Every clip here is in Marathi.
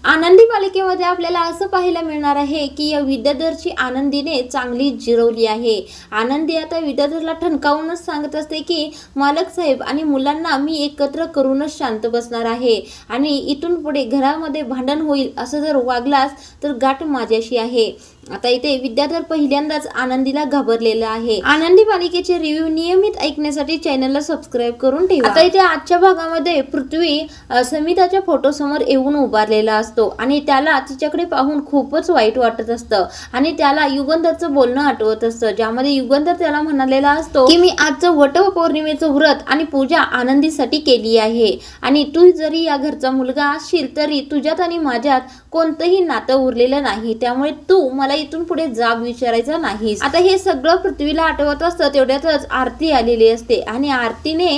आनंदी मालिकेमध्ये आपल्याला असं पाहायला मिळणार आहे की या विद्याधरची आनंदीने चांगली जिरवली आहे। आनंदी आता विद्याधरला ठणकावूनच सांगत असते की मालक साहेब आणि मुलांना मी एकत्र करूनच शांत बसणार आहे आणि इथून पुढे घरामध्ये भांडण होईल असं जर वागलास तर गाठ माझ्याशी आहे। आता इथे विद्याधर पहिल्यांदाच आनंदीला घाबरलेला आहे। आनंदी मालिकेचे रिव्ह्यू नियमित ऐकण्यासाठी चॅनलला सबस्क्राइब करून ठेवा। आता इथे आजच्या भागामध्ये पृथ्वी समिताच्या फोटो समोर येऊन उभारलेला असतो आणि त्याला तिच्याकडे पाहून खूपच वाईट वाटत असतं आणि त्याला युगंधरचं बोलणं आठवत असतं, ज्यामध्ये युगंधर त्याला म्हणालेला असतो की मी आजचं वटपौर्णिमेचं व्रत आणि पूजा आनंदीसाठी केली आहे आणि तू जरी या घरचा मुलगा असशील तरी तुझ्यात आणि माझ्यात कोणतंही नातं उरलेलं नाही, त्यामुळे तू मला इथून पुढे जाब विचारायचा नाहीस। आता हे सगळं पृथ्वीला आठवत असतं तेवढ्यातच आरती आलेली असते आणि आरतीने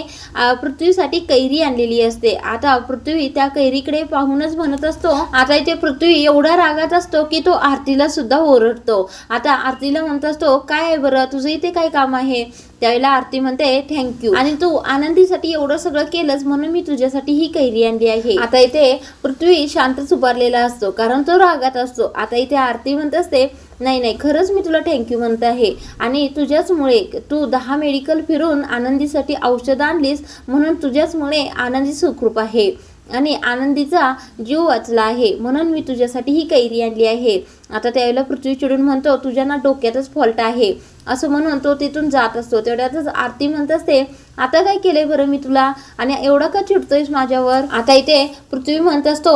पृथ्वीसाठी कैरी आणलेली असते। आता पृथ्वी त्या कैरीकडे पाहूनच म्हणत असतो, आता इथे पृथ्वी एवढा रागात असतो की तो आरतीला सुद्धा ओरडतो। आता आरतीला म्हणत असतो काय आहे बरं तुझं इथे काय काम आहे? त्यावेळेला आरती म्हणते थँक्यू, आणि तू आनंदीसाठी एवढं सगळं केलंस म्हणून मी तुझ्यासाठी ही कैरी आणली आहे। आता इथे पृथ्वी शांतच उभारलेला असतो कारण तो रागात असतो। आता इथे आरती म्हणत असते नाही नाही खरंच मी तुला थँक्यू म्हणत आहे आणि तुझ्याचमुळे तू 10 मेडिकल फिरून आनंदीसाठी औषध आणलीस म्हणून तुझ्याचमुळे आनंदी सुखरूप आहे आणि आनंदीचा जीव वाचला आहे म्हणून मी तुझ्यासाठी ही कैरी आणली आहे। आता त्यावेळेला पृथ्वी चिडून म्हणतो तुझ्या ना डोक्यातच फॉल्ट आहे असं म्हणून तो तिथून जात असतो। तेवढ्यातच आरती म्हणत असते आता काय केलंय बरं मी तुला आणि एवढा का चिडतोयस माझ्यावर? आता इथे पृथ्वी म्हणत असतो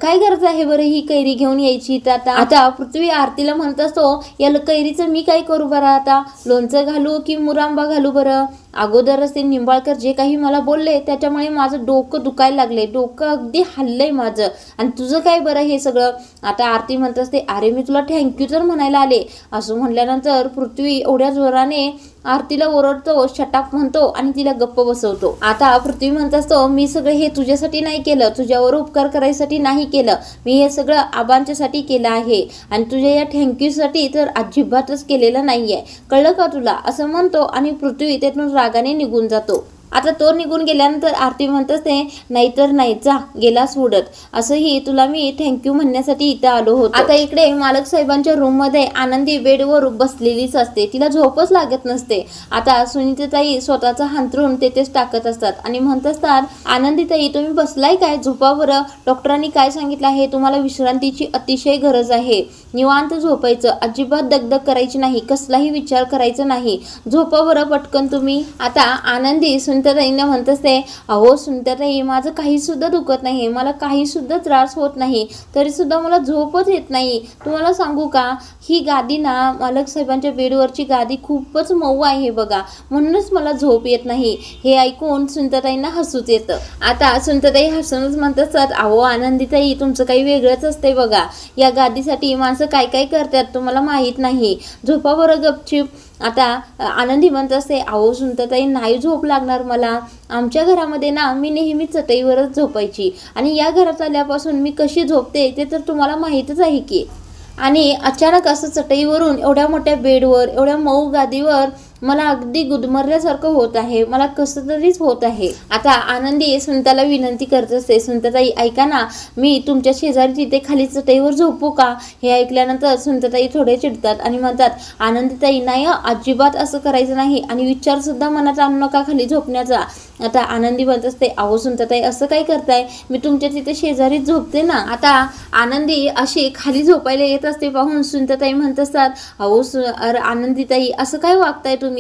काय गरज आहे बरं ही कैरी घेऊन यायची? तर आता पृथ्वी आरतीला म्हणत असतो या कैरीचं मी काय करू बरं? आता लोणचं घालू की मुरांबा घालू बरं? अगोदरच ते निंबाळकर जे काही मला बोलले त्याच्यामुळे माझं डोकं दुखायला लागले, डोकं अगदी हल्लंय माझं, आणि तुझं काय बरं हे सगळं? आता आरती म्हणत असते अरे मी तुला थँक्यू तर म्हणायला आले असं म्हणल्यानंतर पृथ्वी एवढ्या जोराने आरतीला ओरडतो, शटाप म्हणतो आणि तिला गप्प बसवतो। आता पृथ्वी म्हणत असतो मी सगळं हे तुझ्यासाठी नाही केलं, तुझ्यावर उपकार करायसाठी नाही केलं, मी हे सगळं आबांच्यासाठी केलं आहे आणि तुझ्या या थँक्यूसाठी तर अजिबातच केलेलं नाहीये, कळलं का तुला? असं म्हणतो आणि पृथ्वी त्यातून रागाने निघून जातो। आता तो निघून गेल्यानंतर आरती म्हणत असते नाहीतर नाही जा गेलास उडत, असंही तुला मी थँक्यू म्हणण्यासाठी इथं आलो होतो। आता इकडे मालक साहेबांच्या रूम मध्ये आनंदी बेडवर बसलेलीच असते, तिला झोपच लागत नसते। आता सुनीताताई स्वतःचा हांतरून तेथेच टाकत असतात आणि म्हणत असतात आनंदीताई तुम्ही बसलाय काय? झोपा बरं, डॉक्टरांनी काय सांगितलं आहे तुम्हाला विश्रांतीची अतिशय गरज आहे, निवांत झोपायचं, अजिबात दगदग करायची नाही, कसलाही विचार करायचा नाही, झोपा बरं पटकन तुम्ही। आता आनंदी सुनीताताईंना म्हणत असते अहो सुनीताताई माझं काही सुद्धा दुखत नाही, मला काही सुद्धा त्रास होत नाही, तरी सुद्धा मला झोपच येत नाही। तुम्हाला सांगू का ही गादी ना मालक साहेबांच्या बेडवरची गादी खूपच मऊ आहे बघा, म्हणूनच मला झोप येत नाही। हे ऐकून सुनीताताईंना हसूच येतं। आता सुनीताताई हसूनच म्हणत असतात अहो आनंदीताई तुमचं काही वेगळंच असतंय बघा, या गादीसाठी माणसं काय काय करतात तुम्हाला माहीत नाही, झोपा बरं गपचिप। आता आनंदी म्हणत असते अहो सुनीताताई नाही झोप लागणार मला, आमच्या घरामध्ये ना मी नेहमी चटईवरच झोपायची आणि या घरात आल्यापासून मी कशी झोपते ते तर तुम्हाला माहीतच आहे की, आणि अचानक असं चटईवरून एवढ्या मोठ्या बेडवर एवढ्या मऊ गादीवर मला अगदी गुदमरल्यासारखं होत आहे, मला कसं तरीच होत आहे। आता आनंदी सुनीताला विनंती करत असते सुनीताताई ऐका ना मी तुमच्या शेजारी तिथे खाली चटईवर झोपू का? हे ऐकल्यानंतर सुनीताताई थोडे चिडतात आणि म्हणतात आनंदीताई नाही अजिबात असं करायचं नाही आणि विचार सुद्धा मनात आणू नका खाली झोपण्याचा। आता आनंदी म्हणत असते अहो सुनीताताई असं काय करताय, मी तुमच्या तिथे शेजारीच झोपते ना। आता आनंदी अशी खाली झोपायला येत असते पाहून सुनीताताई म्हणत असतात अहो आनंदीताई असं काय वागताय तुम्ही?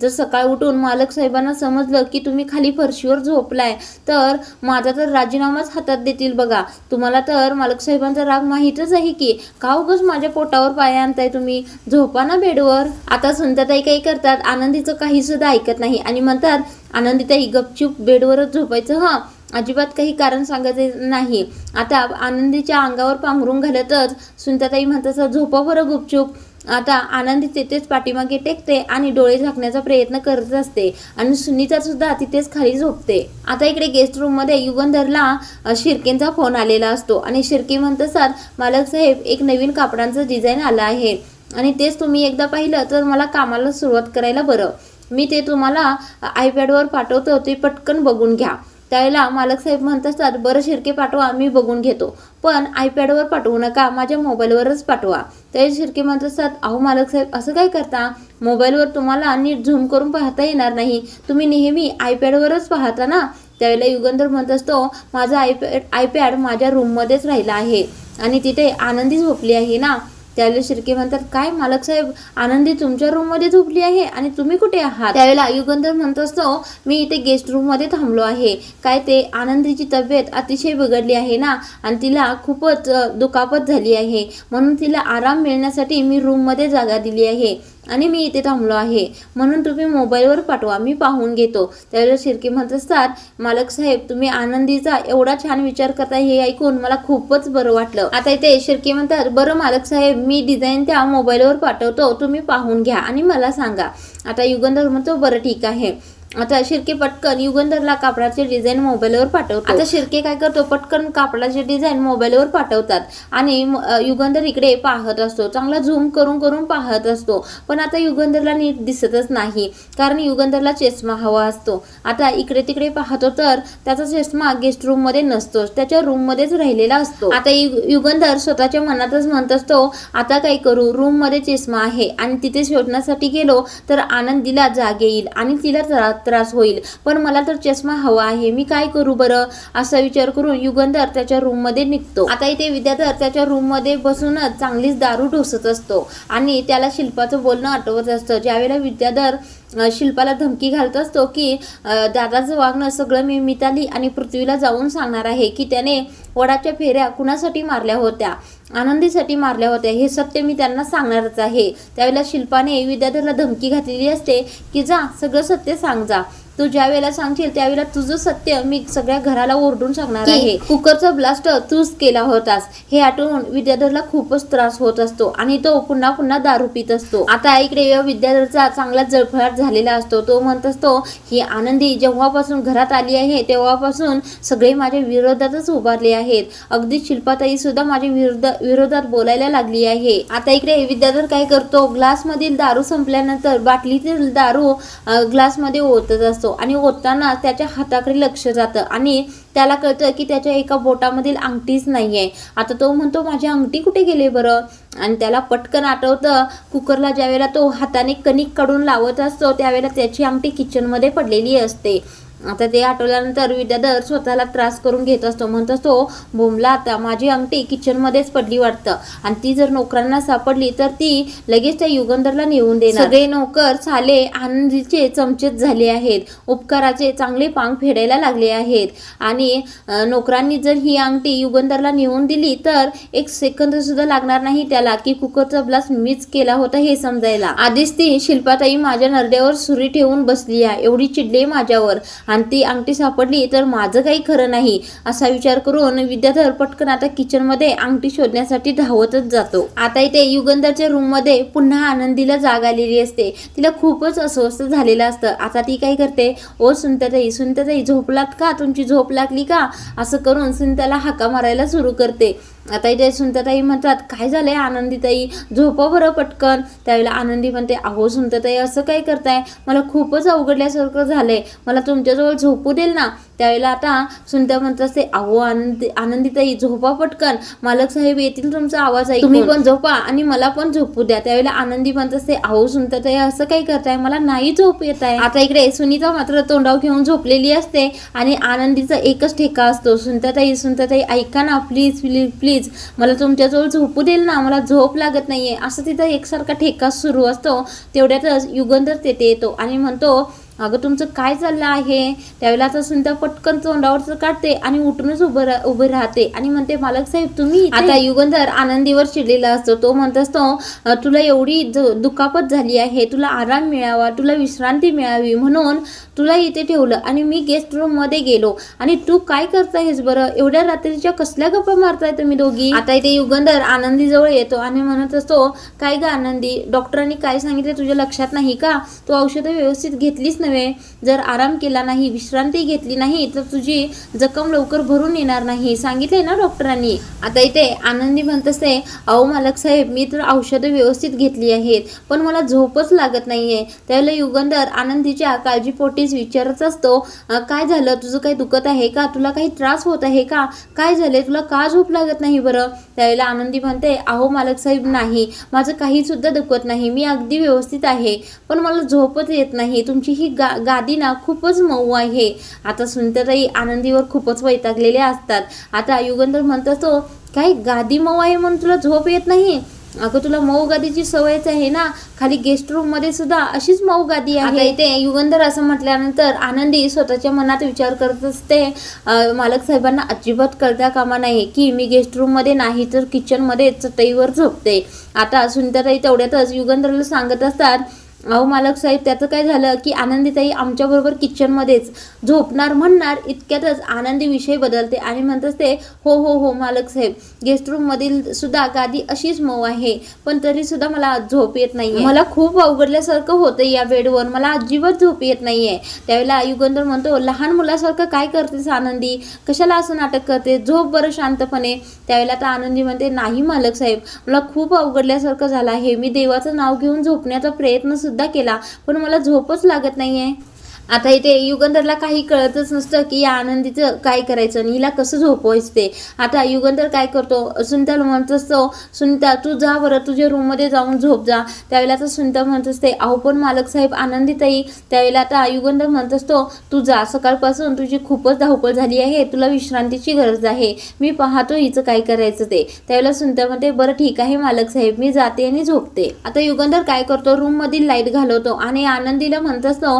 जर सकाळ उठून मालक साहेबांना समजलं की तुम्ही खाली फरशीवर झोपलाय तर माझा तर राजीनामाच हातात देतील बघा, तुम्हाला तर मालक साहेबांचा राग माहीतच आहे की, का उगाच माझ्या पोटावर पाय आणताय तुम्ही, झोपा ना बेडवर। आता सुनीताताई काय करतात आनंदीचं काही सुद्धा ऐकत नाही आणि म्हणतात आनंदीताई गपचूप बेडवरच झोपायचं हा, अजिबात काही कारण सांगायचं नाही। आता आनंदीच्या अंगावर पांघरून घालतच सुनीताताई म्हणतात झोपा बरं गुपचूप। आता आनंदी तिथेच पाठीमागे टेकते आणि डोळे झाकण्याचा प्रयत्न करत असते आणि सुनीता सुद्धा तिथेच खाली झोपते। आता इकडे गेस्ट रूम मध्ये युगंधरला शिर्केंचा फोन आलेला असतो आणि शिर्के म्हणत असतात मालक साहेब एक नवीन कापडांचं डिझाईन आलं आहे आणि तेच तुम्ही एकदा पाहिलं तर मला कामाला सुरुवात करायला बरं, मी ते तुम्हाला आयपॅडवर पाठवतो ते पटकन बघून घ्या। त्यावेळेला मालक साहेब म्हणत असतात, बरं शिर्के पाठवा, मी बघून घेतो, पण आयपॅडवर पाठवू नका, माझ्या मोबाईलवरच पाठवा. त्यावेळी शिर्के म्हणत असतात, अहो मालक साहेब असं काय करता, मोबाईलवर तुम्हाला नीट झूम करून पाहता येणार नाही, तुम्ही नेहमी आयपॅडवरच पाहता ना. त्यावेळेला युगंधर म्हणत असतो, माझा आयपॅड माझ्या रूममध्येच राहिला आहे आणि तिथे आनंदी झोपली आहे ना. त्यावेळेला शिर्के म्हणतात, काय मालक साहेब, आनंदी तुमच्या रूममध्ये झोपली आहे आणि तुम्ही कुठे आहात. त्यावेळेला युगंधर म्हणत असतो, मी इथे गेस्ट रूममध्ये थांबलो आहे. काय ते आनंदीची तब्येत अतिशय बिघडली आहे ना आणि तिला खूपच दुखापत झाली आहे, म्हणून तिला आराम मिळण्यासाठी मी रूममध्ये जागा दिली आहे आणि मी इथे थांबलो आहे, म्हणून तुम्ही मोबाईलवर पाठवा, मी पाहून घेतो. त्यावेळेला शिर्के म्हणत असतात, मालक साहेब तुम्ही आनंदीचा एवढा छान विचार करता हे ऐकून मला खूपच बरं वाटलं. आता इथे शिर्के म्हणतात, बरं मालक साहेब मी डिझाईन त्या मोबाईलवर पाठवतो, तुम्ही पाहून घ्या आणि मला सांगा. आता युगंधर म्हणतो, बरं ठीक आहे. आता शिर्के पटकन युगंधरला कापडाचे डिझाईन मोबाईलवर पाठवतो. आता शिर्के काय करतो, पटकन कापडाचे डिझाईन मोबाईलवर पाठवतात आणि युगंधर इकडे पाहत असतो, चांगला झूम करून करून पाहत असतो, पण आता युगंधरला नीट दिसतच नाही, कारण युगंधरला चष्मा हवा असतो. आता इकडे तिकडे पाहतो तर त्याचा चष्मा गेस्ट रूम मध्ये नसतोच, त्याच्या रूम मध्येच राहिलेला असतो. आता युगंधर स्वतःच्या मनातच म्हणत असतो, आता काय करू, रूम मध्ये चष्मा आहे आणि तिथे शोधण्यासाठी गेलो तर आनंदीला जाग येईल आणि तिला त्रास होईल, पण मला तर चष्मा हवा आहे, मी काय करू बरं, असा विचार करून युगंधर त्याच्या रूम मध्ये निघतो. आता इथे विद्याधर त्याच्या रूम मध्ये बसूनच चांगलीच दारू ढोसत असतो आणि त्याला शिल्पाचं बोलणं आठवत असतं. ज्यावेळेला विद्याधर शिल्पाला धमकी घालत असतो की दादाचं वागणं सगळं मी मिताली आणि पृथ्वीला जाऊन सांगणार आहे की त्याने वडाच्या फेऱ्या कुणासाठी मारल्या होत्या, आनंदीसाठी मारल्या होत्या, हे सत्य मी त्यांना सांगणारच आहे. त्यावेळेला शिल्पाने विद्याधरला धमकी घातलेली असते की जा सगळं सत्य सांग जा, तू ज्या वेळेला सांगशील त्यावेळेला तुझं सत्य मी सगळ्या घराला ओरडून सांगणार आहे, कुकरचा ब्लास्ट तूच केला होतास. हे आठवून विद्याधरला खूपच त्रास होत असतो आणि तो पुन्हा पुन्हा दारू पित असतो. आता इकडे विद्याधरचा चांगला जळफळाट झालेला असतो. तो म्हणत असतो, ही आनंदी जेव्हापासून घरात आली आहे तेव्हापासून सगळे माझ्या विरोधातच उभारले आहेत, अगदी शिल्पाताई सुद्धा माझ्या विरोधात बोलायला लागली आहे. आता इकडे विद्याधर काय करतो, ग्लास मधील दारू संपल्यानंतर बाटलीतील दारू ग्लास मध्ये ओतत असतो आणि ओतताना त्याच्या हाताकडे लक्ष जातं आणि त्याला कळतं की त्याच्या एका बोटामधील अंगठीच नाहीये. आता तो म्हणतो, माझी अंगठी कुठे गेली बरं, आणि त्याला पटकन आठवतं कुकरला ज्यावेळेला तो हाताने कणिक काढून लावत असतो त्यावेळेला त्याची अंगठी किचनमध्ये पडलेली असते. आता ते आठवल्यानंतर विद्याधर स्वतःला त्रास करून घेत असतो, म्हणत असतो, बोंबला आता माझी अंगठी किचनमध्येच पडली वाटतं आणि ती जर नोकरांना सापडली तर ती लगेच त्या युगंधरला नेऊन देणार. सगळे नोकर साले आनंदीचे चमचेच झाले आहेत, उपकाराचे चांगले पांग फेडायला लागले आहेत आणि नोकरांनी जर ही अंगठी युगंधरला नेऊन दिली तर एक सेकंद सुद्धा लागणार नाही त्याला की कुकरचा ब्लास्ट मीच केला होता हे समजायला. आधीच ती शिल्पाताई माझ्या नरड्यावर सुरी ठेवून बसली आहे, एवढी चिडली माझ्यावर आणि ती अंगठी सापडली तर माझं काही खरं नाही, असा विचार करून विद्याधर पटकन आता किचनमध्ये अंगठी शोधण्यासाठी धावतच जातो. आता इथे युगंधरच्या रूममध्ये पुन्हा आनंदीला जाग आलेली असते, तिला खूपच अस्वस्थ झालेलं असतं. आता ती काय करते, ओ सुनताताई सुनताताई झोपलात का, तुमची झोप लागली का, असं करून सुनताला हाका मारायला सुरू करते. आता इथे सुनताताई म्हणतात, काय झालंय आनंदीताई, झोपा बरं पटकन. त्यावेळेला आनंदी म्हणते, अहो सुनताताई असं काय करताय, मला खूपच अवघडल्यासारखं झालंय, मला तुमच्याजवळ झोपू देईल ना. त्यावेळेला आता सुनता म्हणत असते, अहो आनंदीताई झोपा पटकन, मालक साहेब येतील तुमचा आवाज ऐकून, तुम्ही पण झोपा आणि मला पण झोपू द्या. त्यावेळेला आनंदी म्हणत असते, अहो सुनताताई असं काय करताय, मला नाही झोप येत आहे. आता इकडे सुनीता मात्र तोंडाव घेऊन झोपलेली असते आणि आनंदीचा एकच ठेका असतो, सुनताताई सुनताताई ऐका ना प्लीज प्लीज प्लीज, मला तुमच्याजवळ झोपू देईल ना, मला झोप लागत नाहीये, असं तिथं एकसारखा ठेका सुरू असतो. तेवढ्यातच युगंधर तेथे येतो आणि म्हणतो, अगं तुमचं काय चाललं आहे. त्यावेळेला आता सुनता पटकन तोंडावरचं काढते आणि उठूनच उभे राहते आणि म्हणते, मालक साहेब तुम्ही. आता युगंधर आनंदीवर चिडलेला असतो. तो म्हणत असतो, तुला एवढी दुखापत झाली आहे, तुला आराम मिळावा, तुला विश्रांती मिळावी म्हणून तुला इथे ठेवलं आणि मी गेस्ट रूम मध्ये गेलो आणि तू काय करतायस बरं, एवढ्या रात्रीच्या कसल्या गप्पा मारताय तुम्ही दोघी. आता इथे युगंधर आनंदी जवळ येतो आणि म्हणत असतो, काय ग आनंदी, डॉक्टरांनी काय सांगितलं तुझ्या लक्षात नाही का, तू औषधं व्यवस्थित घेतलीच नव्हे, जर आराम केला नाही, विश्रांती घेतली नाही तर तुझी जखम लवकर भरून येणार नाही, सांगितले ना डॉक्टरांनी. आता इथे आनंदी म्हणत असते, अहो मालक साहेब, मी तर औषधं व्यवस्थित घेतली आहेत, पण मला झोपच लागत नाहीये. त्यावेळेला युगंधर आनंदीच्या काळजीपोटीच विचारत असतो, काय झालं, तुझं काही दुखत आहे का, तुला काही त्रास होत आहे का, काय झाले, तुला का झोप लागत नाही बरं. त्यावेळेला आनंदी म्हणते, अहो मालक साहेब, नाही, माझं काही सुद्धा दुखत नाही, मी अगदी व्यवस्थित आहे, पण मला झोपच येत नाही. तुमची ही गादी ना खूपच मऊ आहे. आता सुनीताताई आनंदीवर खूपच वैतागलेले असतात. आता युगंधर म्हणत असतो, काय गादी मऊ आहे म्हणून तुला झोप येत नाही? अगं तुला मऊ गादीची सवयच आहे ना, खाली गेस्ट रूम मध्ये सुद्धा अशीच मऊ गादी आहे. आता इथे युगंधर असं म्हटल्यानंतर आनंदी स्वतःच्या मनात विचार करत असते, मालक साहेबांना अजिबात कळता कामा नाही की मी गेस्ट रूम मध्ये नाही तर किचन मध्ये चटईवर झोपते. आता सुनीताताई तेवढ्यातच युगंधरला सांगत असतात, अहो मालक साहेब, त्याचं काय झालं की आनंदीताई आमच्याबरोबर किचनमध्येच झोपणार म्हणणार इतक्यातच आनंदी विषय बदलते आणि म्हणत असते, हो हो हो मालक साहेब, गेस्ट रूममधील सुद्धा गादी अशीच मऊ आहे, पण तरी सुद्धा मला झोप येत नाहीये, मला खूप अवघडल्यासारखं होतं या बेडवर, मला अजिबात झोप येत नाहीये. त्यावेळेला युगंधर म्हणतो, लहान मुलासारखं काय करतेस आनंदी, कशाला असं नाटक करते, झोप बरं शांतपणे. त्यावेळेला आता आनंदी म्हणते, नाही मालक साहेब, मला खूप अवघडल्यासारखं झालं आहे, मी देवाचं नाव घेऊन झोपण्याचा प्रयत्न सुद्धा केला, पण मला झोपच लागत नाहीये. आता इथे युगंधरला काही कळतच नसतं की या आनंदीचं काय करायचं आणि हिला कसं झोपवायचं ते. आता युगंधर काय करतो, सुनीताला म्हणत असतो, सुनीता तू जा बरं, तुझ्या रूममध्ये जाऊन झोप जा. त्यावेळेला आता सुनीता म्हणत असते, अहो पण मालक साहेब, आनंदीताई. त्यावेळेला आता युगंधर म्हणत असतो, तू जा, सकाळपासून तुझी खूपच धावपळ झाली आहे, तुला विश्रांतीची गरज आहे, मी पाहतो हिचं काय करायचं ते. त्यावेळेला सुनीता म्हणते, बरं ठीक आहे मालक साहेब, मी जाते आणि झोपते. आता युगंधर काय करतो, रूम मधील लाईट घालवतो आणि आनंदीला म्हणत असतो,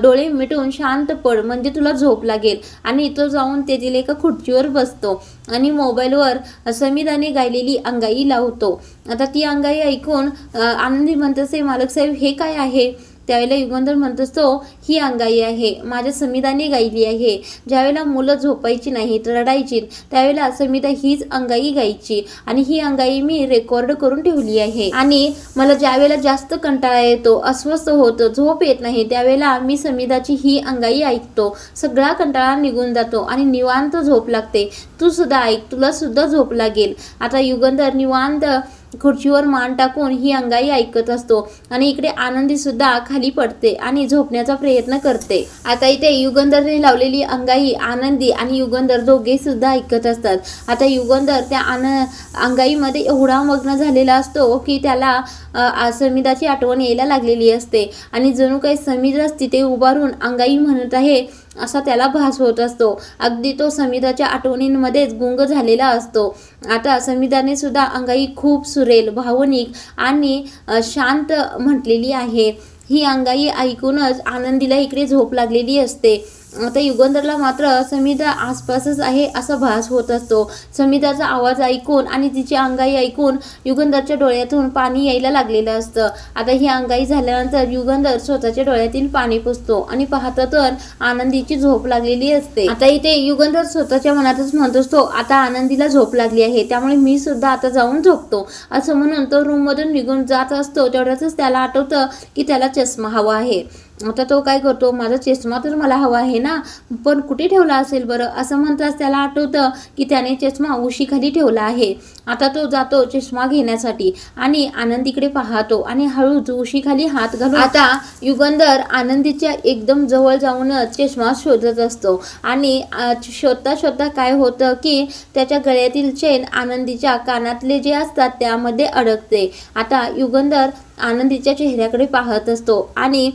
डोळे मिटून शांत पड म्हणजे तुला झोप लागेल. आणि तो जाऊन तेथील एका खुर्चीवर बसतो आणि मोबाईलवर समीदाने गायलेली अंगाई लावतो. आता ती अंगाई ऐकून आनंदी म्हणत असते, मालक साहेब हे काय आहे. त्यावेळेला युगंधर म्हणत असतो, ही अंगाई आहे, माझ्या समीदाने गायली आहे. ज्यावेळेला मुलं झोपायची नाहीत, रडायची, त्यावेळेला समीदा हीच अंगाई गायची आणि ही अंगाई मी रेकॉर्ड करून ठेवली आहे. आणि मला ज्यावेळेला जास्त कंटाळा येतो, अस्वस्थ होतं, झोप येत नाही, त्यावेळेला मी समीदाची ही अंगाई ऐकतो, सगळा कंटाळा निघून जातो आणि निवांत झोप लागते. तू सुद्धा ऐक, तुला सुद्धा झोप लागेल. आता युगंधर निवांत खुर्चीवर मान टाकून ही अंगाई ऐकत असतो आणि इकडे आनंदी सुद्धा खाली पडते आणि झोपण्याचा प्रयत्न करते. आता इथे युगंधरने लावलेली अंगाई आनंदी आणि युगंधर दोघे सुद्धा ऐकत असतात. आता युगंधर त्या अंगाईमध्ये एवढा मग्न झालेला असतो की त्याला समीदाची आठवण यायला लागलेली असते आणि जणू काही समीदाच तिथे उभारून अंगाई म्हणत आहे असा त्याला भास होत असतो. अगदी तो समीदाच्या आठवणींमध्येच गुंग झालेला असतो. आता समीदाने सुद्धा अंगाई खूप सुरेल, भावनिक आणि शांत म्हटलेली आहे. ही अंगाई ऐकूनच आनंदीला इकडे झोप लागलेली असते. आता युगंधरला मात्र समीदा आसपासच आहे असा भास होत असतो. समीदाचा आवाज ऐकून आणि तिची अंगाई ऐकून युगंधरच्या डोळ्यातून पाणी यायला लागलेलं असतं. आता ही अंगाई झाल्यानंतर युगंधर स्वतःच्या डोळ्यातील पाणी पुसतो आणि पाहतो तर आनंदीची झोप लागलेली असते. आता इथे युगंधर स्वतःच्या मनातच म्हणत असतो, आता आनंदीला झोप लागली आहे, त्यामुळे मी सुद्धा आता जाऊन झोपतो, असं म्हणून तो रूम मधून निघून जात असतो. तेवढ्यातच त्याला आठवतं की त्याला चष्मा हवा आहे. आता तो काय करतो, माझा चष्मा तर मला हवा आहे ना, पण कुठे ठेवला असेल बरं, असं म्हणताच त्याला आठवतं की त्याने चष्मा उशीखाली ठेवला आहे. आता तो जातो चष्मा घेण्यासाठी आणि आनंदीकडे पाहतो आणि हळूच उशीखाली हात घालून आता युगंधर आनंदीच्या एकदम जवळ जाऊनच चष्मा शोधत असतो आणि शोधता शोधता काय होतं की त्याच्या गळ्यातील चेन आनंदीच्या कानातले जे असतात त्यामध्ये अडकते. आता युगंधर आनंदीच्या चेहऱ्याकडे पाहत असतो आणि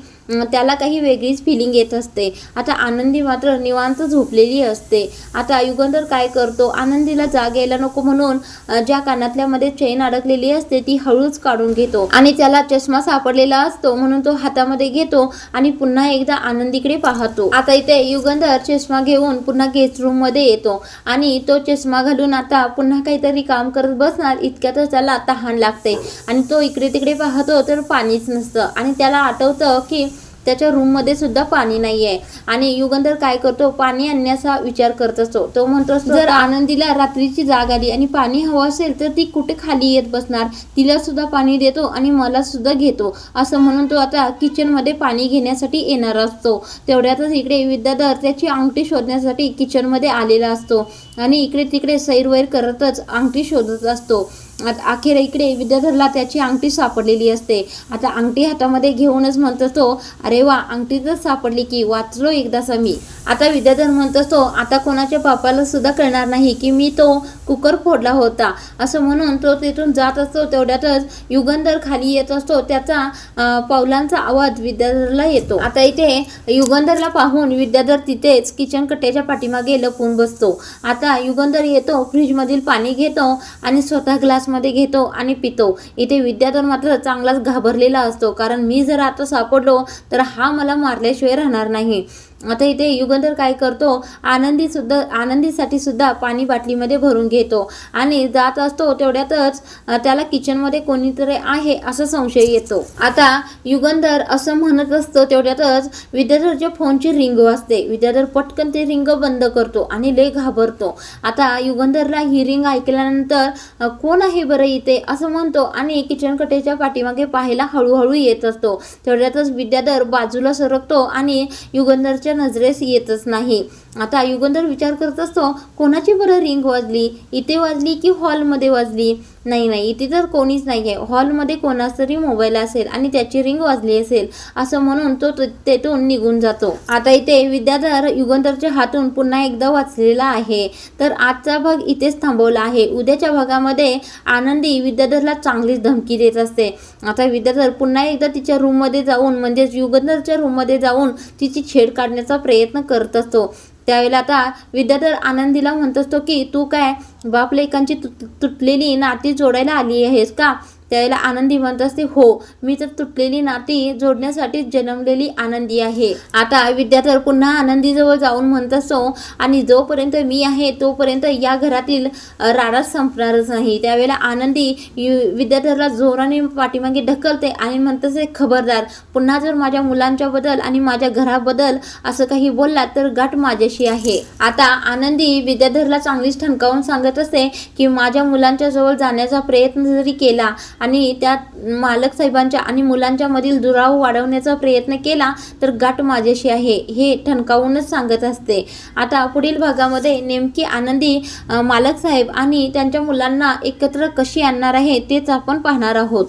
त्याला काही वेगळीच फिलिंग येत असते. आता आनंदी मात्र निवांत झोपलेली असते. आता युगंधर काय करतो, आनंदीला जाग यायला नको म्हणून ज्या कानातल्यामध्ये चेन अडकलेली असते ती हळूच काढून घेतो आणि त्याला चष्मा सापडलेला असतो म्हणून तो हातामध्ये घेतो आणि पुन्हा एकदा आनंदीकडे पाहतो. आता इथे युगंधर चष्मा घेऊन पुन्हा गेस्ट रूम मध्ये येतो आणि तो चष्मा घालून आता पुन्हा काहीतरी काम करत बसणार इतक्यातच त्याला तहान लागते आणि तो इकडे तिकडे पाहतो तर पाणीच नसतं आणि त्याला आठवतं की त्याच्या रूममध्ये सुद्धा पाणी नाही आहे आणि युगंधर काय करतो, पाणी आणण्याचा विचार करत असतो. तो म्हणतो जर आनंदीला रात्रीची जाग आली आणि पाणी हवं असेल तर ती कुठे खाली येत बसणार, तिला सुद्धा पाणी देतो आणि मला सुद्धा घेतो असं म्हणून तो आता किचनमध्ये पाणी घेण्यासाठी येणार असतो. तेवढ्यातच इकडे विद्याधर त्याची अंगठी शोधण्यासाठी किचनमध्ये आलेला असतो आणि इकडे तिकडे सैरवैर करतच अंगठी शोधत असतो. आता अखेर इकडे विद्याधरला त्याची अंगठी सापडलेली असते. आता अंगठी हातामध्ये घेऊनच म्हणत असतो, अरे वा, अंगठी तर सापडली की, वाचलो एकदाचा मी. आता विद्याधर म्हणत असतो, आता कोणाच्या बापाला सुद्धा कळणार नाही की मी तो कुकर फोडला होता असं म्हणून तो तिथून जात असतो. तेवढ्यातच युगंधर खाली येत असतो. त्याचा पावलांचा आवाज विद्याधरला येतो. आता इथे युगंधरला पाहून विद्याधर तिथेच किचन कट्ट्याच्या पाठीमागे लपून बसतो. आता युगंधर येतो, फ्रीजमधील पाणी घेतो आणि स्वतः ग्लास मध्ये घेतो आणि पितो. इथे विद्याधर मात्र चांगलाच घाबरलेला असतो, कारण मी जर आता सापडलो तर हा मला मारल्याशिवाय राहणार नाही. आता इथे युगंधर काय करतो, आनंदीसाठी सुद्धा पाणी बाटलीमध्ये भरून घेतो आणि जात असतो. तेवढ्यातच त्याला किचनमध्ये कोणीतरी आहे असा संशय येतो. आता युगंधर असं म्हणत असतो. तेवढ्यातच विद्याधरच्या फोनची रिंग वाजते. विद्याधर पटकन ते रिंग बंद करतो आणि लय घाबरतो. आता युगंधरला ही रिंग ऐकल्यानंतर कोण आहे बरं इथे असं म्हणतो आणि किचन कट्ट्याच्या पाठीमागे पाहायला हळूहळू येत असतो. तेवढ्यातच विद्याधर बाजूला सरकतो आणि युगंधरच्या नजरेस येतच नाही. आता युगंधर विचार करत असतो, कोणाची बरं रिंग वाजली, इथे वाजली की हॉलमध्ये वाजली. नाही, इथे तर कोणीच नाही आहे. हॉलमध्ये कोणाचा तरी मोबाईल असेल आणि त्याची रिंग वाजली असेल असं म्हणून तो तेथून निघून जातो. आता इथे विद्याधर युगंधरच्या हातून पुन्हा एकदा वाचलेला आहे. तर आजचा भाग इथेच थांबवला आहे. उद्याच्या भागामध्ये आनंदी विद्याधरला चांगलीच धमकी देत असते. आता विद्याधर पुन्हा एकदा तिच्या रूममध्ये जाऊन म्हणजेच युगंधरच्या रूममध्ये जाऊन तिची छेड काढण्याचा प्रयत्न करत असतो. त्यावेळेला आता विद्याधर आनंदीला म्हणत असतो की तू काय बापलेकांची तुटलेली नाती जोडायला आली आहेस का? त्यावेळेला आनंदी म्हणत असते, हो, मी तर तुटलेली नाती जोडण्यासाठी जन्मलेली आनंदी आहे. आता विद्याधर पुन्हा आनंदीजवळ जाऊन म्हणत असतो, आणि जोपर्यंत मी आहे तोपर्यंत या घरातील राडा संपणारच नाही. त्यावेळेला आनंदी विद्याधरला जोराने पाठीमागे ढकलते आणि म्हणत असते, खबरदार, पुन्हा जर माझ्या मुलांच्याबद्दल आणि माझ्या घराबद्दल असं काही बोलला तर गाठ माझ्याशी आहे. आता आनंदी विद्याधरला चांगलीच ठणकावून सांगत असते की माझ्या मुलांच्या जवळ जाण्याचा प्रयत्न जरी केला आणि त्यात मालक साहेबांच्या आणि मुलांच्या मधील दुराव वाढवण्याचा प्रयत्न केला तर गाठ माझ्याशी आहे, हे ठणकावूनच सांगत असते. आता पुढील भागामध्ये नेमकी आनंदी मालक साहेब आणि त्यांच्या मुलांना एकत्र कशी आणणार आहे तेच आपण पाहणार आहोत.